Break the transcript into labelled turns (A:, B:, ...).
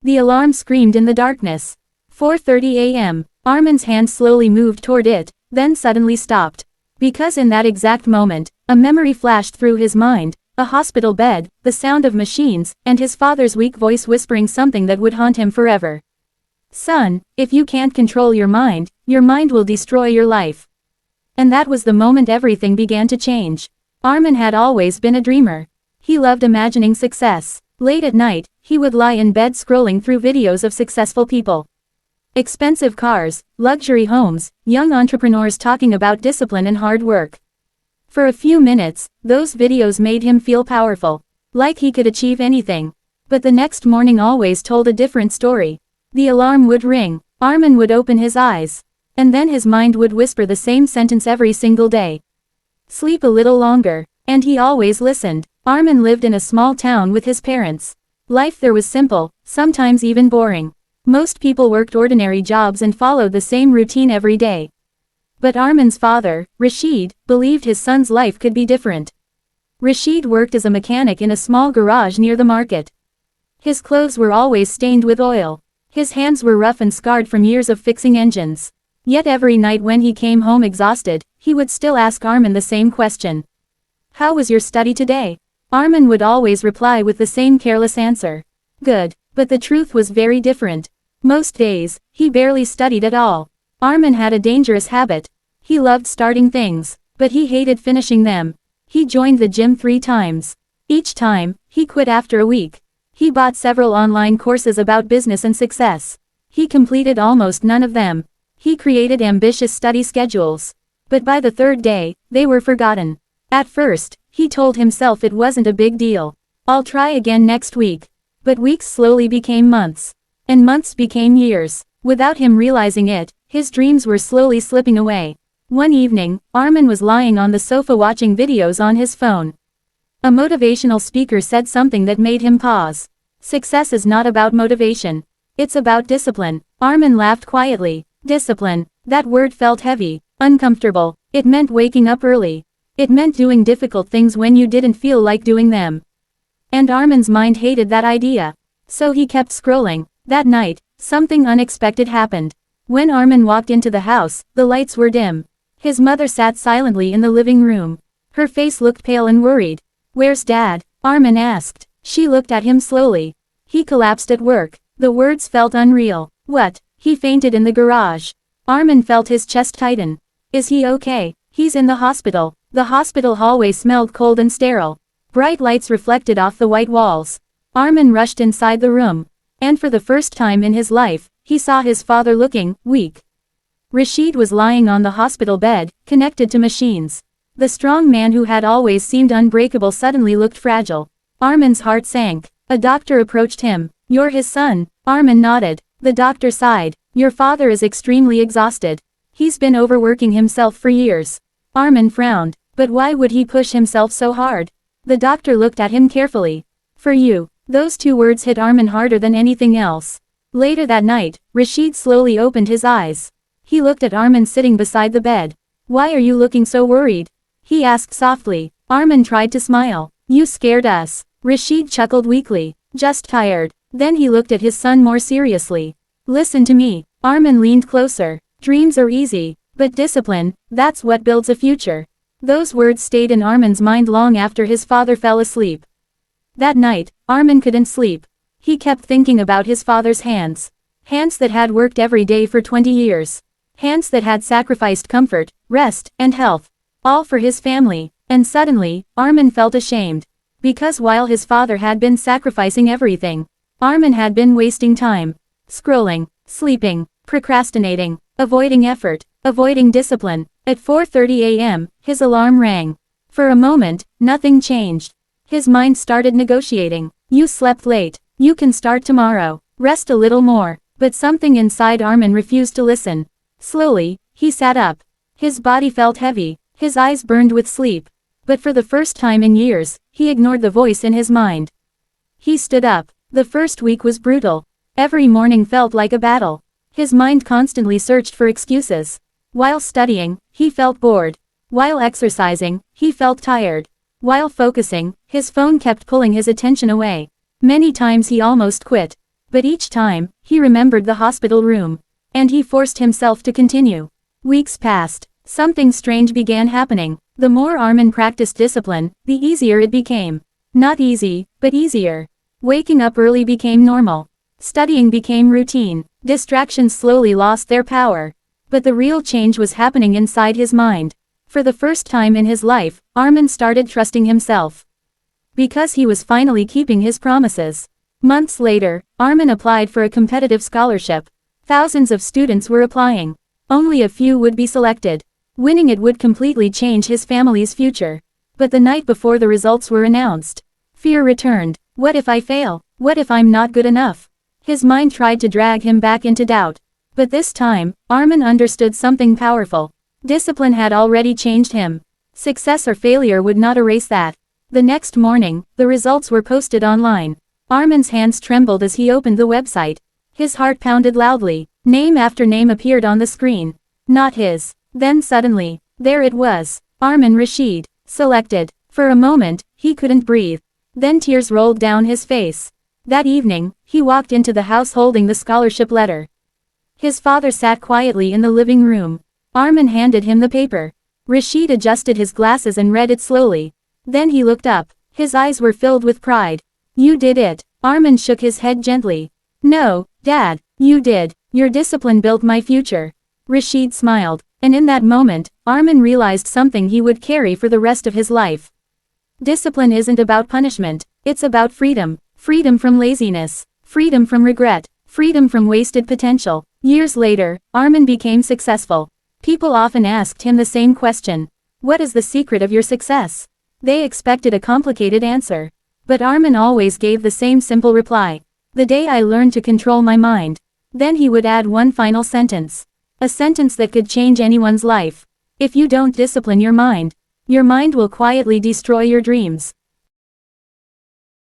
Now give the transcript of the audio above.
A: The alarm screamed in the darkness. 4:30 a.m. Armin's hand slowly moved toward it, then suddenly stopped. Because in that exact moment, a memory flashed through his mind, a hospital bed, the sound of machines, and his father's weak voice whispering something that would haunt him forever. "Son, if you can't control your mind will destroy your life." And that was the moment everything began to change. Armin had always been a dreamer. He loved imagining success. Late at night, he would lie in bed scrolling through videos of successful people. Expensive cars, luxury homes, young entrepreneurs talking about discipline and hard work. For a few minutes, those videos made him feel powerful, like he could achieve anything. But the next morning always told a different story. The alarm would ring, Armin would open his eyes, and then his mind would whisper the same sentence every single day. "Sleep a little longer." And he always listened. Armin lived in a small town with his parents. Life there was simple, sometimes even boring. Most people worked ordinary jobs and followed the same routine every day. But Armin's father, Rashid, believed his son's life could be different. Rashid worked as a mechanic in a small garage near the market. His clothes were always stained with oil. His hands were rough and scarred from years of fixing engines. Yet every night when he came home exhausted, he would still ask Armin the same question. "How was your study today?" Armin would always reply with the same careless answer. "Good." But the truth was very different. Most days, he barely studied at all. Armin had a dangerous habit. He loved starting things, but he hated finishing them. He joined the gym 3 times. Each time, he quit after a week. He bought several online courses about business and success. He completed almost none of them. He created ambitious study schedules. But by the 3rd day, they were forgotten. At first, he told himself it wasn't a big deal. "I'll try again next week." But weeks slowly became months. And months became years. Without him realizing it, his dreams were slowly slipping away. One evening, Armin was lying on the sofa watching videos on his phone. A motivational speaker said something that made him pause. "Success is not about motivation. It's about discipline." Armin laughed quietly. Discipline. That word felt heavy, uncomfortable. It meant waking up early. It meant doing difficult things when you didn't feel like doing them. And Armin's mind hated that idea. So he kept scrolling. That night, something unexpected happened. When Armin walked into the house, the lights were dim. His mother sat silently in the living room. Her face looked pale and worried. "Where's Dad?" Armin asked. She looked at him slowly. He collapsed at work. The words felt unreal. "What?" He fainted in the garage. Armin felt his chest tighten. "Is he okay?" "He's in the hospital." The hospital hallway smelled cold and sterile. Bright lights reflected off the white walls. Armin rushed inside the room. And for the first time in his life, he saw his father looking weak. Rashid was lying on the hospital bed, connected to machines. The strong man who had always seemed unbreakable suddenly looked fragile. Armin's heart sank. A doctor approached him. "You're his son." Armin nodded. The doctor sighed. "Your father is extremely exhausted. He's been overworking himself for years." Armin frowned. But why would he push himself so hard? The doctor looked at him carefully. "For you." Those 2 words hit Armin harder than anything else. Later that night, Rashid slowly opened his eyes. He looked at Armin sitting beside the bed. "Why are you looking so worried?" he asked softly. Armin tried to smile. "You scared us." Rashid chuckled weakly. "Just tired." Then he looked at his son more seriously. "Listen to me." Armin leaned closer. "Dreams are easy, but discipline, that's what builds a future." Those words stayed in Armin's mind long after his father fell asleep. That night, Armin couldn't sleep. He kept thinking about his father's hands. Hands that had worked every day for 20 years. Hands that had sacrificed comfort, rest, and health. All for his family. And suddenly, Armin felt ashamed. Because while his father had been sacrificing everything, Armin had been wasting time. Scrolling, sleeping, procrastinating, avoiding effort, avoiding discipline. At 4:30 a.m., his alarm rang. For a moment, nothing changed. His mind started negotiating. "You slept late. You can start tomorrow. Rest a little more." But something inside Armin refused to listen. Slowly, he sat up. His body felt heavy. His eyes burned with sleep. But for the first time in years, he ignored the voice in his mind. He stood up. The first week was brutal. Every morning felt like a battle. His mind constantly searched for excuses. While studying, he felt bored. While exercising, he felt tired. While focusing, his phone kept pulling his attention away. Many times he almost quit. But each time, he remembered the hospital room. And he forced himself to continue. Weeks passed. Something strange began happening. The more Armin practiced discipline, the easier it became. Not easy, but easier. Waking up early became normal. Studying became routine. Distractions slowly lost their power. But the real change was happening inside his mind. For the first time in his life, Armin started trusting himself. Because he was finally keeping his promises. Months later, Armin applied for a competitive scholarship. Thousands of students were applying. Only a few would be selected. Winning it would completely change his family's future. But the night before the results were announced, fear returned. What if I fail? What if I'm not good enough? His mind tried to drag him back into doubt. But this time, Armin understood something powerful. Discipline had already changed him. Success or failure would not erase that. The next morning, the results were posted online. Armin's hands trembled as he opened the website. His heart pounded loudly. Name after name appeared on the screen. Not his. Then suddenly, there it was. Armin Rashid. Selected. For a moment, he couldn't breathe. Then tears rolled down his face. That evening, he walked into the house holding the scholarship letter. His father sat quietly in the living room. Armin handed him the paper. Rashid adjusted his glasses and read it slowly. Then he looked up. His eyes were filled with pride. You did it. Armin shook his head gently. No, Dad, you did. Your discipline built my future. Rashid smiled. And in that moment, Armin realized something he would carry for the rest of his life. Discipline isn't about punishment. It's about freedom. Freedom from laziness. Freedom from regret. Freedom from wasted potential. Years later, Armin became successful. People often asked him the same question. What is the secret of your success? They expected a complicated answer. But Armin always gave the same simple reply. The day I learned to control my mind. Then he would add one final sentence. A sentence that could change anyone's life. If you don't discipline your mind will quietly destroy your dreams.